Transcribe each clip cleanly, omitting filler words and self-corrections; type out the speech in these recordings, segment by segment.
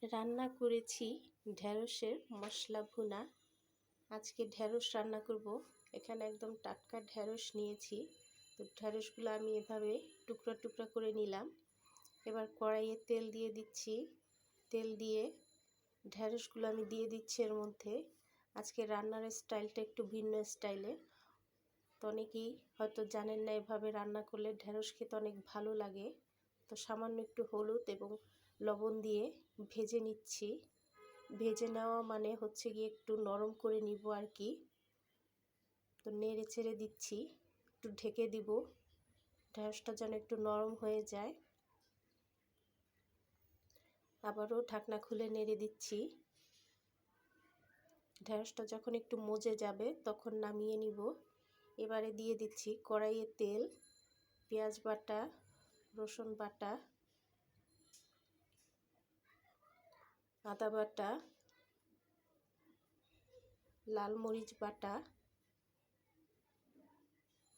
রান্না করেছি ঢেঁড়সের মশলা ভুনা। আজকে ঢেঁড়স রান্না করব। এখানে একদম টাটকা ঢেঁড়স নিয়েছি। তো ঢেঁড়সগুলো আমি এভাবে টুকরা টুকরা করে নিলাম। এবার কড়াইয়ে তেল দিয়ে দিচ্ছি। তেল দিয়ে ঢেঁড়সগুলো আমি দিয়ে দিচ্ছি এর মধ্যে। আজকে রান্নার স্টাইলটা একটু ভিন্ন স্টাইলে। তো অনেকেই হয়তো জানেন না এভাবে রান্না করলে ঢেঁড়স খেতে অনেক ভালো লাগে। তো সামান্য একটু হলুদ এবং লবণ দিয়ে ভেজে নিচ্ছি। ভেজে নেওয়া মানে হচ্ছে গিয়ে একটু নরম করে নিব আর কি। তো নেড়ে চেড়ে দিচ্ছি, একটু ঢেকে দিব ঢেঁড়সটা যেন একটু নরম হয়ে যায়। আবারও ঢাকনা খুলে নেড়ে দিচ্ছি। ঢেঁড়সটা যখন একটু মজে যাবে তখন নামিয়ে নিব। এবারে দিয়ে দিচ্ছি কড়াইয়ে তেল, পেঁয়াজ বাটা, রসুন বাটা, আদা বাটা, লাল মরিচ বাটা,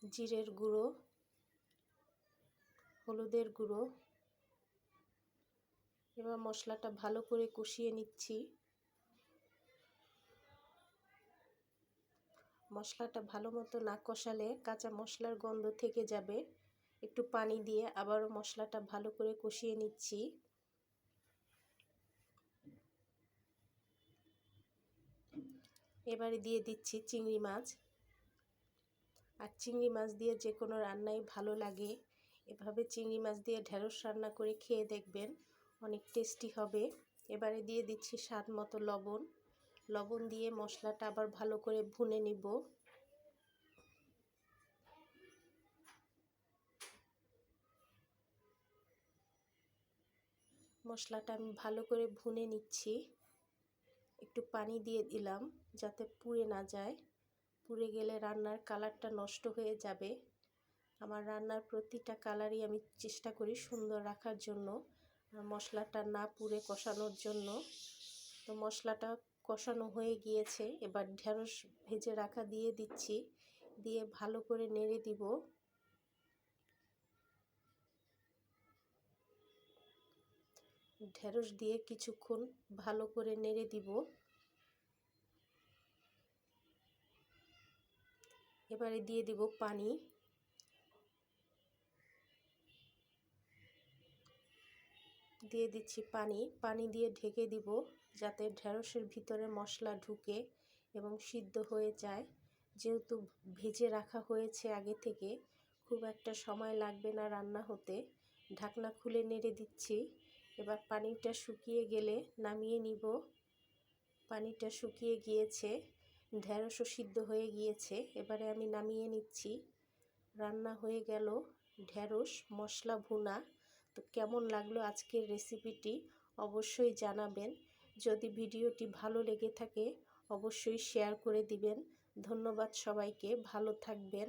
জিরের গুঁড়ো, হলুদের গুঁড়ো। এবার মশলাটা ভালো করে কষিয়ে নিচ্ছি। মশলাটা ভালো মতো না কষালে কাঁচা মশলার গন্ধ থেকে যাবে। একটু পানি দিয়ে আবারও মশলাটা ভালো করে কষিয়ে নিচ্ছি। এবারে দিয়ে দিচ্ছি চিংড়ি মাছ। আর চিংড়ি মাছ দিয়ে যে কোনো রান্নাই ভালো লাগে। এভাবে চিংড়ি মাছ দিয়ে ঢেঁড়স রান্না করে খেয়ে দেখবেন, অনেক টেস্টি হবে। এবারে দিয়ে দিচ্ছি স্বাদ মতো লবণ। লবণ দিয়ে মশলাটা আবার ভালো করে ভুনে নিব। মশলাটা আমি ভালো করে ভুনে নিচ্ছি। একটু পানি দিয়ে দিলাম যাতে পুড়ে না যায়। পুড়ে গেলে রান্নার কালারটা নষ্ট হয়ে যাবে। আমার রান্নার প্রতিটা কালারই আমি চেষ্টা করি সুন্দর রাখার জন্য, মশলাটা না পুড়ে কষানোর জন্য। তো মশলাটা কষানো হয়ে গিয়েছে। এবার ঢেঁড়স ভেজে রাখা দিয়ে দিচ্ছি। দিয়ে ভালো করে নেড়ে দিব। ঢেঁড়স দিয়ে কিছুক্ষণ ভালো করে নেড়ে দিব। এবারে দিয়ে দিব পানি। দিয়ে দিচ্ছি পানি। পানি দিয়ে ঢেকে দিব যাতে ঢেঁড়সের ভিতরে মশলা ঢুকে এবং সিদ্ধ হয়ে যায়। যেহেতু ভেজে রাখা হয়েছে আগে থেকে, খুব একটা সময় লাগবে না রান্না হতে। ঢাকনা খুলে নেড়ে দিচ্ছি। এবার পানিটা শুকিয়ে গেলে নামিয়ে নিব। পানিটা শুকিয়ে গিয়েছে, ঢেঁড়সও সিদ্ধ হয়ে গিয়েছে। এবারে আমি নামিয়ে নিচ্ছি। রান্না হয়ে গেল ঢেঁড়স মশলা ভুনা। তো কেমন লাগলো আজকের রেসিপিটি অবশ্যই জানাবেন। যদি ভিডিওটি ভালো লেগে থাকে অবশ্যই শেয়ার করে দিবেন। ধন্যবাদ সবাইকে, ভালো থাকবেন।